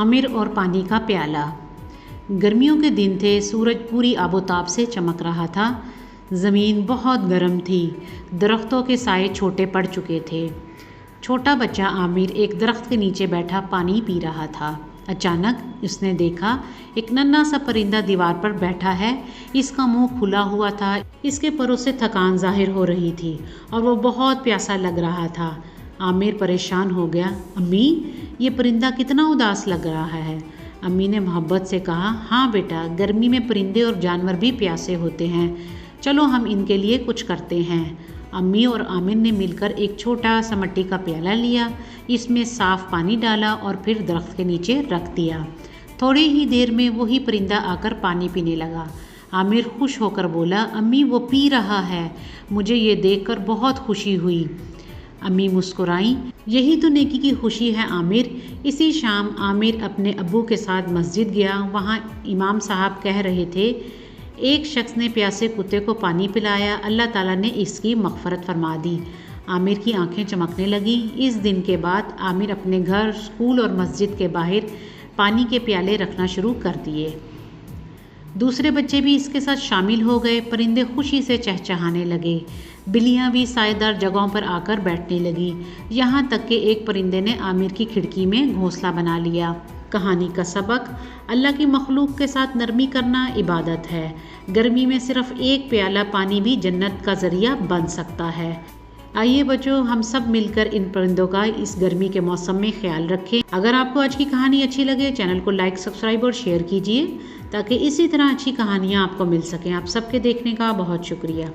आमिर और पानी का प्याला। गर्मियों के दिन थे, सूरज पूरी आबोताब से चमक रहा था। ज़मीन बहुत गर्म थी, दरख्तों के साए छोटे पड़ चुके थे। छोटा बच्चा आमिर एक दरख्त के नीचे बैठा पानी पी रहा था। अचानक उसने देखा एक नन्हा सा परिंदा दीवार पर बैठा है। इसका मुंह खुला हुआ था, इसके परों से थकान जाहिर हो रही थी और वो बहुत प्यासा लग रहा था। आमिर परेशान हो गया। अम्मी, ये परिंदा कितना उदास लग रहा है। अम्मी ने मोहब्बत से कहा, हाँ बेटा, गर्मी में परिंदे और जानवर भी प्यासे होते हैं। चलो हम इनके लिए कुछ करते हैं। अम्मी और आमिर ने मिलकर एक छोटा सा मिट्टी का प्याला लिया, इसमें साफ़ पानी डाला और फिर दरख्त के नीचे रख दिया। थोड़ी ही देर में वही परिंदा आकर पानी पीने लगा। आमिर खुश होकर बोला, अम्मी वो पी रहा है, मुझे ये देखकर बहुत खुशी हुई। अम्मी मुस्कुराई, यही तो नेकी की खुशी है आमिर। इसी शाम आमिर अपने अब्बू के साथ मस्जिद गया। वहाँ इमाम साहब कह रहे थे, एक शख्स ने प्यासे कुत्ते को पानी पिलाया, अल्लाह ताला ने इसकी मग़फ़रत फरमा दी। आमिर की आंखें चमकने लगी। इस दिन के बाद आमिर अपने घर, स्कूल और मस्जिद के बाहर पानी के प्याले रखना शुरू कर दिए। दूसरे बच्चे भी इसके साथ शामिल हो गए। परिंदे खुशी से चहचहाने लगे, बिल्लियाँ भी साएदार जगहों पर आकर बैठने लगी। यहाँ तक कि एक परिंदे ने आमिर की खिड़की में घोंसला बना लिया। कहानी का सबक, अल्लाह की मखलूक के साथ नरमी करना इबादत है। गर्मी में सिर्फ एक प्याला पानी भी जन्नत का ज़रिया बन सकता है। आइए बच्चों, हम सब मिलकर इन परिंदों का इस गर्मी के मौसम में ख्याल रखें। अगर आपको आज की कहानी अच्छी लगे, चैनल को लाइक, सब्सक्राइब और शेयर कीजिए ताकि इसी तरह अच्छी कहानियाँ आपको मिल सकें। आप सबके देखने का बहुत शुक्रिया।